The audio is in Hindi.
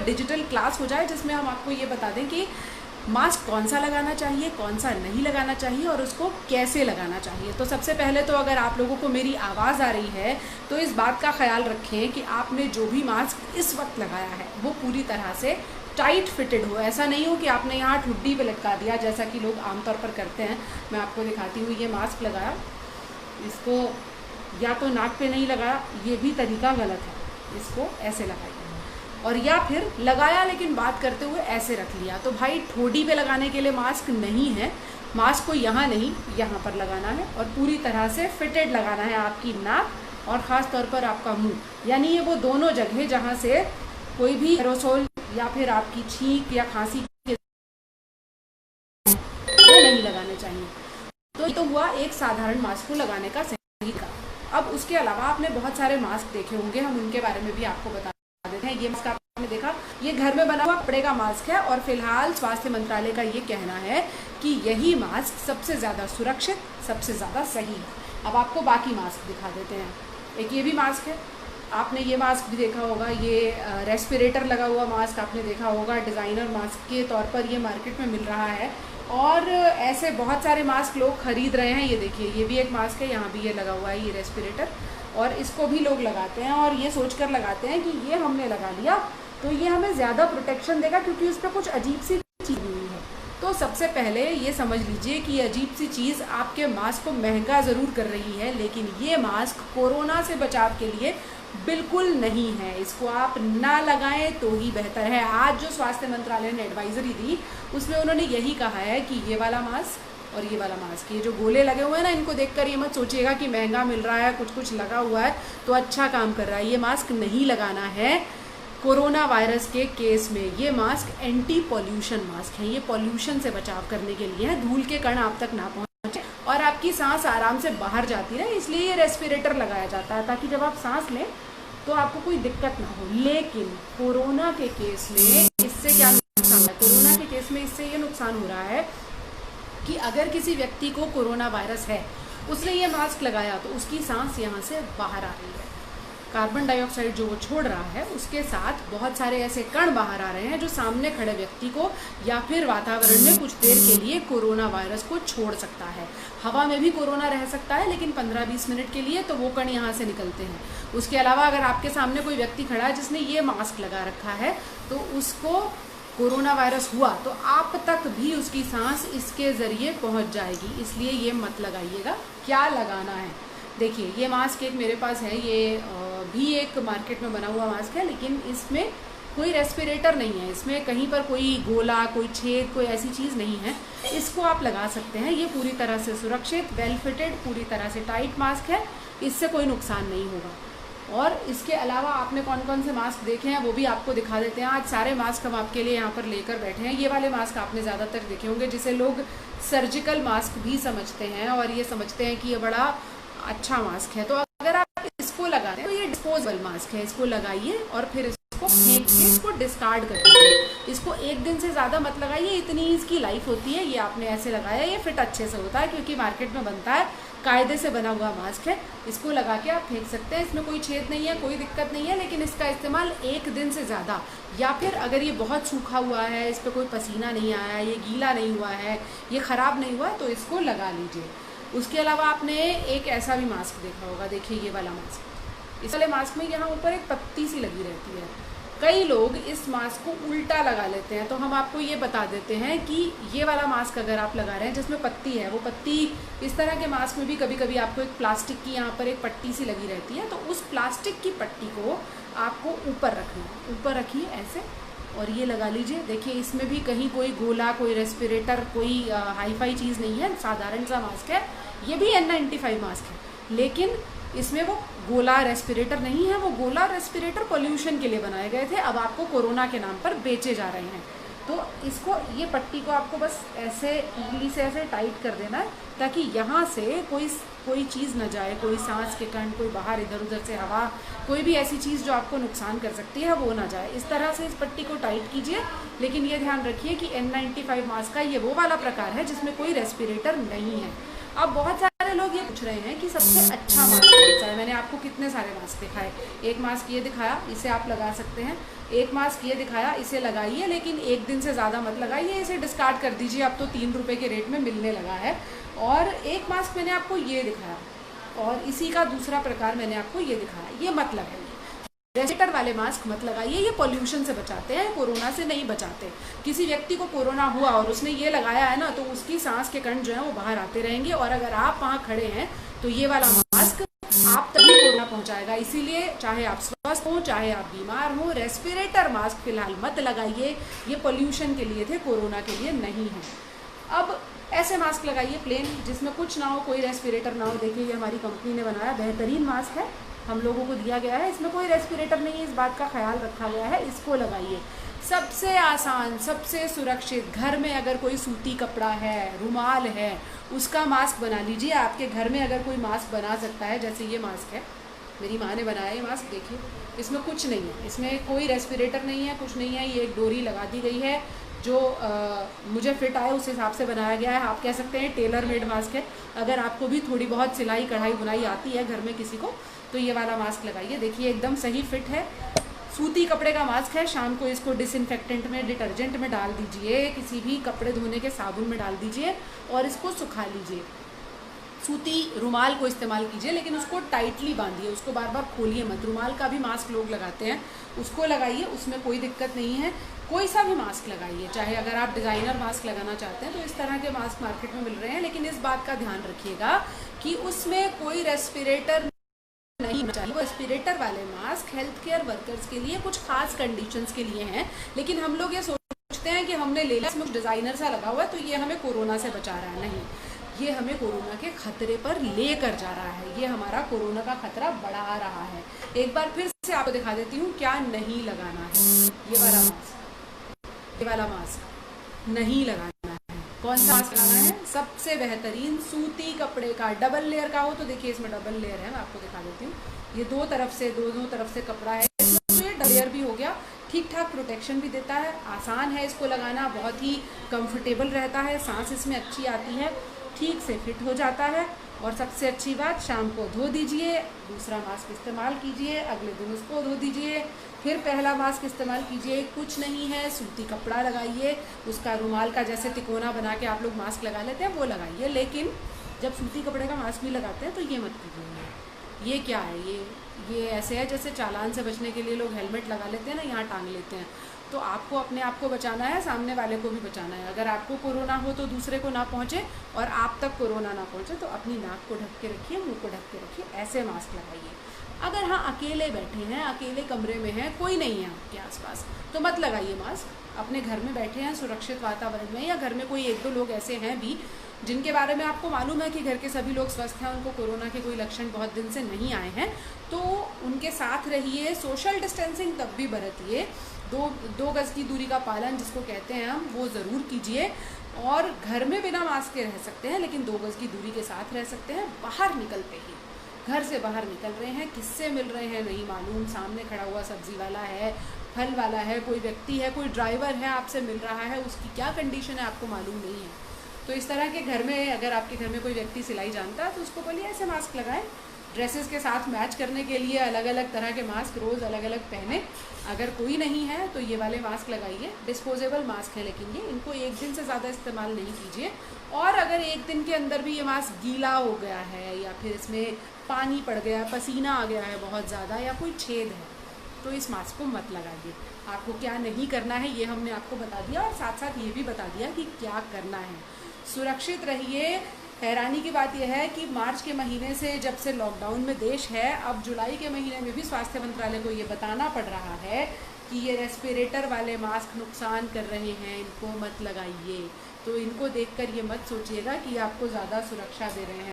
डिजिटल क्लास हो जाए जिसमें हम आपको ये बता दें कि मास्क कौन सा लगाना चाहिए, कौन सा नहीं लगाना चाहिए और उसको कैसे लगाना चाहिए। तो सबसे पहले तो अगर आप लोगों को मेरी आवाज़ आ रही है तो इस बात का ख्याल रखें कि आपने जो भी मास्क इस वक्त लगाया है वो पूरी तरह से टाइट फिटेड हो। ऐसा नहीं हो कि आपने यहाँ ठुड्डी पे लटका दिया जैसा कि लोग आमतौर पर करते हैं। मैं आपको दिखाती हूँ, ये मास्क लगाया, इसको या तो नाक पे नहीं लगाया, ये भी तरीका गलत है, इसको ऐसे लगाइए, और या फिर लगाया लेकिन बात करते हुए ऐसे रख लिया। तो भाई ठोडी पे लगाने के लिए मास्क नहीं है, मास्क को यहाँ नहीं यहाँ पर लगाना है और पूरी तरह से फिटेड लगाना है आपकी नाक और ख़ास तौर पर आपका मुंह, यानी ये वो दोनों जगह जहाँ से कोई भी एरोसोल या फिर आपकी छींक या खांसी वो नहीं लगाने चाहिए। तो ये तो हुआ एक साधारण मास्क को लगाने का सही का। अब उसके अलावा आपने बहुत सारे मास्क देखे होंगे, हम उनके बारे में भी आपको बता देते हैं। ये मास्क आपने देखा, ये घर में बना हुआ कपड़े का मास्क है और फिलहाल स्वास्थ्य मंत्रालय का ये कहना है कि यही मास्क सबसे ज़्यादा सुरक्षित, सबसे ज़्यादा सही है। अब आपको बाकी मास्क दिखा देते हैं। एक ये भी मास्क है, आपने ये मास्क भी देखा होगा, ये रेस्पिरेटर लगा हुआ मास्क आपने देखा होगा, डिज़ाइनर मास्क के तौर पर ये मार्केट में मिल रहा है और ऐसे बहुत सारे मास्क लोग खरीद रहे हैं। ये देखिए, ये भी एक मास्क है, यहाँ भी ये लगा हुआ है ये रेस्पिरेटर, और इसको भी लोग लगाते हैं और ये सोचकर लगाते हैं कि ये हमने लगा लिया तो ये हमें ज़्यादा प्रोटेक्शन देगा क्योंकि उस पर कुछ अजीब सी चीज़ हुई है। तो सबसे पहले ये समझ लीजिए कि अजीब सी चीज़ आपके मास्क को महंगा ज़रूर कर रही है, लेकिन ये मास्क कोरोना से बचाव के लिए बिल्कुल नहीं है। इसको आप ना लगाएं तो ही बेहतर है। आज जो स्वास्थ्य मंत्रालय ने एडवाइजरी दी उसमें उन्होंने यही कहा है कि ये वाला मास्क और ये वाला मास्क, ये जो गोले लगे हुए हैं ना, इनको देखकर ये मत सोचिएगा कि महंगा मिल रहा है, कुछ कुछ लगा हुआ है तो अच्छा काम कर रहा है। ये मास्क नहीं लगाना है कोरोना वायरस के केस में। ये मास्क एंटी पॉल्यूशन मास्क है, ये पॉल्यूशन से बचाव करने के लिए है, धूल के कण आप तक ना पहुँचे और आपकी सांस आराम से बाहर जाती रहे, इसलिए ये रेस्पिरेटर लगाया जाता है ताकि जब आप सांस लें तो आपको कोई दिक्कत ना हो। लेकिन कोरोना के केस में इससे क्या नुकसान है? कोरोना के केस में इससे ये नुकसान हो रहा है कि अगर किसी व्यक्ति को कोरोना वायरस है, उसने ये मास्क लगाया तो उसकी सांस यहाँ से बाहर आ रही है, कार्बन डाइऑक्साइड जो वो छोड़ रहा है उसके साथ बहुत सारे ऐसे कण बाहर आ रहे हैं जो सामने खड़े व्यक्ति को या फिर वातावरण में कुछ देर के लिए कोरोना वायरस को छोड़ सकता है। हवा में भी कोरोना रह सकता है लेकिन 15-20 मिनट के लिए, तो वो कण यहाँ से निकलते हैं। उसके अलावा अगर आपके सामने कोई व्यक्ति खड़ा है जिसने ये मास्क लगा रखा है तो उसको कोरोना वायरस हुआ तो आप तक भी उसकी सांस इसके ज़रिए पहुंच जाएगी, इसलिए ये मत लगाइएगा। क्या लगाना है देखिए, ये मास्क एक मेरे पास है, ये भी एक मार्केट में बना हुआ मास्क है लेकिन इसमें कोई रेस्पिरेटर नहीं है, इसमें कहीं पर कोई गोला, कोई छेद, कोई ऐसी चीज़ नहीं है। इसको आप लगा सकते हैं, ये पूरी तरह से सुरक्षित, वेल फिटेड, पूरी तरह से टाइट मास्क है, इससे कोई नुकसान नहीं होगा। और इसके अलावा आपने कौन कौन से मास्क देखे हैं वो भी आपको दिखा देते हैं। आज सारे मास्क हम आपके लिए यहाँ पर लेकर बैठे हैं। ये वाले मास्क आपने ज़्यादातर देखे होंगे जिसे लोग सर्जिकल मास्क भी समझते हैं और ये समझते हैं कि ये बड़ा अच्छा मास्क है। तो अगर आप इसको लगा रहे हैं तो ये डिस्पोजेबल मास्क है, इसको लगाइए और फिर इसको फेंक के इसको डिस्कार्ड कर दीजिए। इसको एक दिन से ज़्यादा मत लगाइए, इतनी इसकी लाइफ होती है। ये आपने ऐसे लगाया, ये फिट अच्छे से होता है क्योंकि मार्केट में बनता है, कायदे से बना हुआ मास्क है। इसको लगा के आप फेंक सकते हैं, इसमें कोई छेद नहीं है, कोई दिक्कत नहीं है। लेकिन इसका इस्तेमाल एक दिन से ज़्यादा, या फिर अगर ये बहुत सूखा हुआ है, इस पर कोई पसीना नहीं आया, ये गीला नहीं हुआ है, ये ख़राब नहीं हुआ है, तो इसको लगा लीजिए। उसके अलावा आपने एक ऐसा भी मास्क देखा होगा, देखिए ये वाला मास्क। इस वाले मास्क में यहाँ ऊपर एक पत्ती सी लगी रहती है। कई लोग इस मास्क को उल्टा लगा लेते हैं, तो हम आपको ये बता देते हैं कि ये वाला मास्क अगर आप लगा रहे हैं जिसमें पत्ती है, वो पत्ती इस तरह के मास्क में भी कभी कभी आपको एक प्लास्टिक की यहाँ पर एक पट्टी सी लगी रहती है, तो उस प्लास्टिक की पट्टी को आपको ऊपर रखना है। ऊपर रखिए ऐसे और ये लगा लीजिए। देखिए इसमें भी कहीं कोई गोला, कोई रेस्पिरेटर, कोई हाई-फाई चीज़ नहीं है, साधारण सा मास्क है। ये भी N95 मास्क है लेकिन इसमें वो गोला रेस्पिरेटर नहीं है, वो गोला रेस्पिरेटर पोल्यूशन के लिए बनाए गए थे, अब आपको कोरोना के नाम पर बेचे जा रहे हैं। तो इसको, ये पट्टी को आपको बस ऐसे उंगली से ऐसे टाइट कर देना है ताकि यहाँ से कोई चीज़ न जाए, कोई सांस के कण, कोई बाहर इधर उधर से हवा, कोई भी ऐसी चीज़ जो आपको नुकसान कर सकती है वो ना जाए। इस तरह से इस पट्टी को टाइट कीजिए। लेकिन ये ध्यान रखिए कि N95 मास्क का ये वो वाला प्रकार है जिसमें कोई रेस्पिरेटर नहीं है। अब बहुत सारे सारे लोग ये पूछ रहे हैं कि सबसे अच्छा मास्क कौन सा है। मैंने आपको कितने सारे मास्क दिखाए। एक मास्क ये दिखाया, इसे आप लगा सकते हैं। एक मास्क ये दिखाया, इसे लगाइए, लेकिन एक दिन से ज़्यादा मत लगाइए, इसे डिस्कार्ड कर दीजिए। अब तो 3 रुपये के रेट में मिलने लगा है। और एक मास्क मैंने आपको ये दिखाया, और इसी का दूसरा प्रकार मैंने आपको ये दिखाया। ये मत लगाइए, रेस्पिरेटर वाले मास्क मत लगाइए। ये पोल्यूशन से बचाते हैं, कोरोना से नहीं बचाते। किसी व्यक्ति को कोरोना हुआ और उसने ये लगाया है ना, तो उसकी सांस के कण जो है वो बाहर आते रहेंगे, और अगर आप वहाँ खड़े हैं तो ये वाला मास्क आप तभी कोरोना पहुंचाएगा। इसीलिए चाहे आप स्वस्थ हो, चाहे आप बीमार हो, रेस्पिरेटर मास्क फिलहाल मत लगाइए। ये पोल्यूशन के लिए थे, कोरोना के लिए नहीं है। अब ऐसे मास्क लगाइए प्लेन, जिसमें कुछ ना हो, कोई रेस्पिरेटर ना हो। देखिए ये हमारी कंपनी ने बनाया, बेहतरीन मास्क है, हम लोगों को दिया गया है। इसमें कोई रेस्पिरेटर नहीं है, इस बात का ख्याल रखा गया है। इसको लगाइए, सबसे आसान, सबसे सुरक्षित। घर में अगर कोई सूती कपड़ा है, रुमाल है, उसका मास्क बना लीजिए। आपके घर में अगर कोई मास्क बना सकता है, जैसे ये मास्क है, मेरी माँ ने बनाया ये मास्क, देखिए इसमें कुछ नहीं है, इसमें कोई रेस्पिरेटर नहीं है, कुछ नहीं है। ये एक डोरी लगा दी गई है जो मुझे फिट आए उस हिसाब से बनाया गया है। आप कह सकते हैं टेलर मेड मास्क है। अगर आपको भी थोड़ी बहुत सिलाई कढ़ाई बुनाई आती है घर में किसी को, तो ये वाला मास्क लगाइए। देखिए एकदम सही फिट है, सूती कपड़े का मास्क है। शाम को इसको डिसइंफेक्टेंट में, डिटर्जेंट में डाल दीजिए, किसी भी कपड़े धोने के साबुन में डाल दीजिए और इसको सुखा लीजिए। सूती रुमाल को इस्तेमाल कीजिए, लेकिन उसको टाइटली बांधिए, उसको बार बार खोलिए मत। रुमाल का भी मास्क लोग लगाते हैं, उसको लगाइए, उसमें कोई दिक्कत नहीं है। कोई सा भी मास्क लगाइए, चाहे अगर आप डिज़ाइनर मास्क लगाना चाहते हैं तो इस तरह के मास्क मार्केट में मिल रहे हैं, लेकिन इस बात का ध्यान रखिएगा कि उसमें कोई रेस्पिरेटर नहीं चाहिए। वो रेस्पिरेटर वाले मास्क हेल्थ केयर वर्कर्स के लिए, कुछ खास कंडीशंस के लिए हैं। लेकिन हम लोग ये सोचते हैं कि हमने ले लिया, इसमें कुछ डिज़ाइनर सा लगा हुआ है तो ये हमें कोरोना से बचा रहा है। नहीं, ये हमें कोरोना के खतरे पर लेकर जा रहा है, ये हमारा कोरोना का खतरा बढ़ा रहा है। एक बार फिर से आपको दिखा देती हूँ क्या नहीं लगाना है। ये वाला मास्क, ये वाला मास्क नहीं लगाना है। कौन सा मास्क लगाना है? सबसे बेहतरीन सूती कपड़े का, डबल लेयर का हो तो देखिए इसमें डबल लेयर है, मैं आपको दिखा देती हूँ। ये दोनों तरफ से कपड़ा है, इसमें तो ये डबल लेयर भी हो गया, ठीक ठाक प्रोटेक्शन भी देता है, आसान है इसको लगाना, बहुत ही कंफर्टेबल रहता है, सांस इसमें अच्छी आती है, ठीक से फिट हो जाता है। और सबसे अच्छी बात, शाम को धो दीजिए, दूसरा मास्क इस्तेमाल कीजिए, अगले दिन उसको धो दीजिए, फिर पहला मास्क इस्तेमाल कीजिए। कुछ नहीं है, सूती कपड़ा लगाइए, उसका रुमाल का जैसे तिकोना बना के आप लोग मास्क लगा लेते हैं वो लगाइए। लेकिन जब सूती कपड़े का मास्क भी लगाते हैं तो ये मत कीजिए। ये क्या है, ये ऐसे है जैसे चालान से बचने के लिए लोग हेलमेट लगा लेते हैं ना, यहाँ टांग लेते हैं। तो आपको अपने आप को बचाना है, सामने वाले को भी बचाना है। अगर आपको कोरोना हो तो दूसरे को ना पहुँचे, और आप तक कोरोना ना पहुँचे तो अपनी नाक को ढक के रखिए, मुंह को ढक के रखिए, ऐसे मास्क लगाइए। अगर हाँ अकेले बैठे हैं, अकेले कमरे में हैं, कोई नहीं है आपके आसपास, तो मत लगाइए मास्क। अपने घर में बैठे हैं सुरक्षित वातावरण में, या घर में कोई एक दो लोग ऐसे हैं भी जिनके बारे में आपको मालूम है कि घर के सभी लोग स्वस्थ हैं, उनको कोरोना के कोई लक्षण बहुत दिन से नहीं आए हैं, तो उनके साथ रहिए। सोशल डिस्टेंसिंग तब भी बरतिए, दो गज़ की दूरी का पालन जिसको कहते हैं हम, वो ज़रूर कीजिए। और घर में बिना मास्क के रह सकते हैं, लेकिन 2 गज़ की दूरी के साथ रह सकते हैं। बाहर निकलते ही, घर से बाहर निकल रहे हैं, किससे मिल रहे हैं नहीं मालूम, सामने खड़ा हुआ सब्जी वाला है, फल वाला है, कोई व्यक्ति है, कोई ड्राइवर है आपसे मिल रहा है, उसकी क्या कंडीशन है आपको मालूम नहीं है। तो इस तरह के घर में, अगर आपके घर में कोई व्यक्ति सिलाई जानता है तो उसको बोलिए ऐसे मास्क लगाएं। ड्रेसेस के साथ मैच करने के लिए अलग अलग तरह के मास्क रोज़ अलग अलग पहने। अगर कोई नहीं है तो ये वाले मास्क लगाइए, डिस्पोजेबल मास्क है, लेकिन ये इनको एक दिन से ज़्यादा इस्तेमाल नहीं कीजिए। और अगर एक दिन के अंदर भी ये मास्क गीला हो गया है, या फिर इसमें पानी पड़ गया, पसीना आ गया है बहुत ज़्यादा, या कोई छेद है, तो इस मास्क को मत लगाइए। आपको क्या नहीं करना है ये हमने आपको बता दिया, और साथ साथ ये भी बता दिया कि क्या करना है। सुरक्षित रहिए। हैरानी की बात यह है कि मार्च के महीने से, जब से लॉकडाउन में देश है, अब जुलाई के महीने में भी स्वास्थ्य मंत्रालय को ये बताना पड़ रहा है कि ये रेस्पिरेटर वाले मास्क नुकसान कर रहे हैं, इनको मत लगाइए। तो इनको देखकर ये मत सोचिएगा कि आपको ज़्यादा सुरक्षा दे रहे हैं।